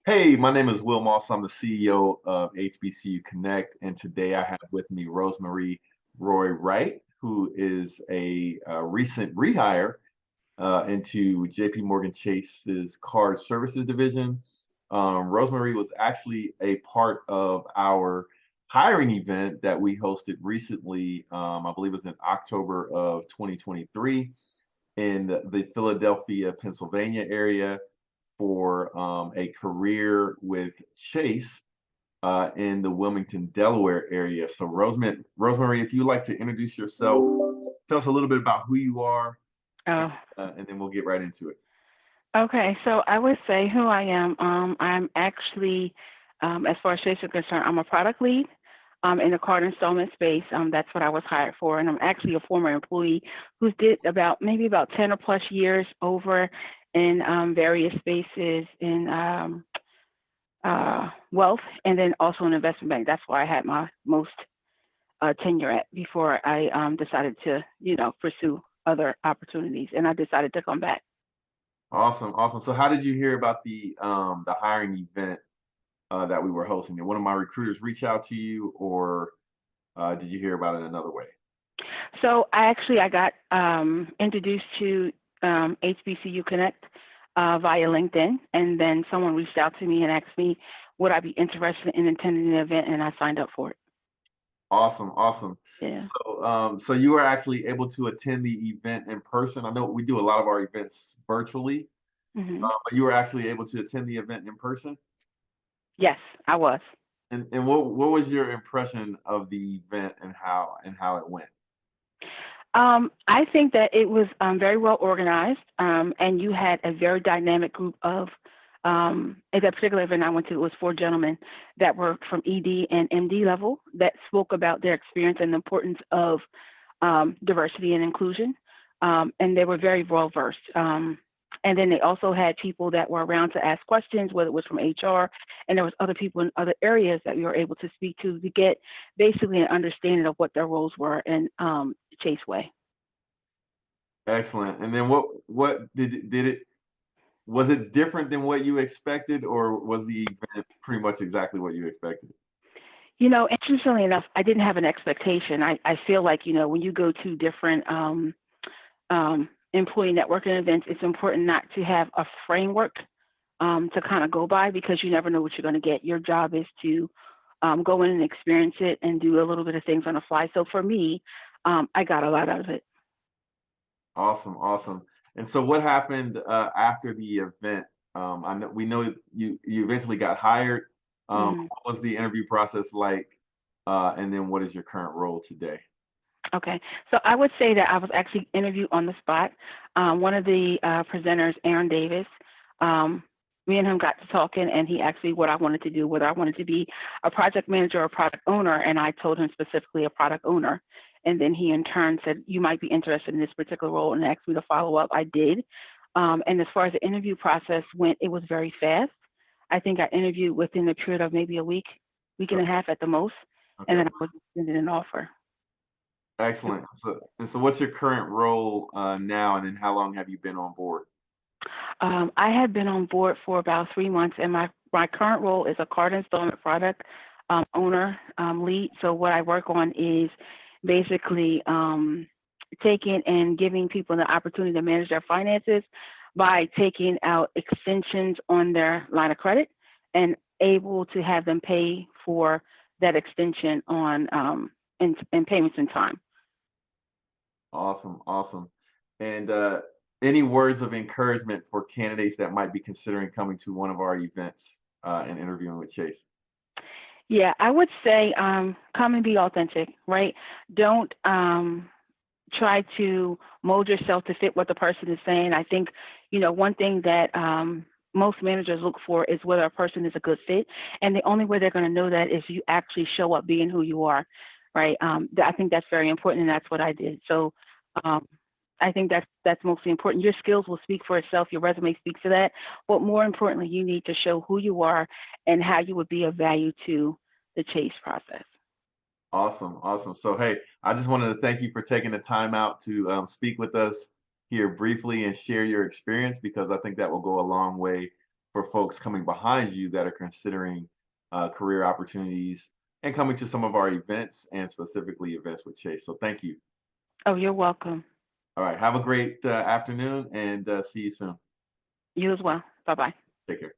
Hey, my name is Will Moss. I'm the CEO of HBCU Connect, and today I have with me Rosemarie Roy-Wright, who is a recent rehire into JP Morgan Chase's Card Services Division. Rosemarie was actually a part of our hiring event that we hosted recently. I believe it was in October of 2023 in the Philadelphia, Pennsylvania area for a career with Chase in the Wilmington, Delaware area. So, Rosemary, if you'd like to introduce yourself, tell us a little bit about who you are, Oh, and then we'll get right into it. okay. So I would say who I am. I'm actually, as far as Chase is concerned, I'm a product lead in the card installment space. That's what I was hired for, and I'm actually a former employee who did about 10 or plus years over in various spaces in wealth and then also in investment bank. That's where I had my most tenure at before I decided to, pursue other opportunities, and I decided to come back. Awesome, awesome. So, how did you hear about the hiring event that we were hosting? Did one of my recruiters reach out to you, or did you hear about it another way? So I got introduced to HBCU Connect via LinkedIn, and then someone reached out to me and asked me would I be interested in attending the event, and I signed up for it. Awesome, awesome. Yeah. So you were actually able to attend the event in person. I know we do a lot of our events virtually, hmm but you were actually able to attend the event in person. Yes, I was. And what was your impression of the event and how it went? I think that it was very well organized, and you had a very dynamic group of. At that particular event I went to, it was four gentlemen that were from ED and MD level that spoke about their experience and the importance of diversity and inclusion, and they were very well versed. And then they also had people that were around to ask questions, whether it was from HR, and there was other people in other areas that we were able to speak to get basically an understanding of what their roles were in Chase Way. Excellent. And then what did it was it different than what you expected, or was the event pretty much exactly what you expected? Interestingly enough, I didn't have an expectation. I feel like, when you go to different employee networking events, it's important not to have a framework to kind of go by because you never know what you're going to get. Your job is to go in and experience it and do a little bit of things on the fly. So for me, I got a lot out of it. Awesome, awesome. And so what happened after the event? I know we know you eventually got hired. hmm What was the interview process like? And then what is your current role today? Okay, so I would say that I was actually interviewed on the spot. One of the presenters, Aaron Davis, me and him got to talking, and he asked me what I wanted to do, whether I wanted to be a project manager or a product owner, and I told him specifically a product owner. And then he in turn said, "You might be interested in this particular role," and asked me to follow up. I did. And as far as the interview process went, it was very fast. I think I interviewed within a period of maybe a week, week and a Okay, half at the most, and okay. then I was extended an offer. Excellent. So what's your current role now, and then how long have you been on board? I have been on board for about 3 months, and my current role is a card installment product owner lead. So what I work on is basically taking and giving people the opportunity to manage their finances by taking out extensions on their line of credit and able to have them pay for that extension on in payments in time. Awesome, awesome. And any words of encouragement for candidates that might be considering coming to one of our events and interviewing with Chase? Yeah, I would say come and be authentic, right? Don't try to mold yourself to fit what the person is saying. I think, one thing that most managers look for is whether a person is a good fit. And the only way they're going to know that is you actually show up being who you are, right? I think that's very important, and that's what I did. So um, I think that's mostly important. Your skills will speak for itself. Your resume speaks to that. But more importantly, you need to show who you are and how you would be of value to the chase process. Awesome, awesome. So, hey, I just wanted to thank you for taking the time out to speak with us here briefly and share your experience because I think that will go a long way for folks coming behind you that are considering career opportunities and coming to some of our events and specifically events with Chase. So thank you. Oh, you're welcome. All right. Have a great afternoon and see you soon. You as well. Bye bye. Take care.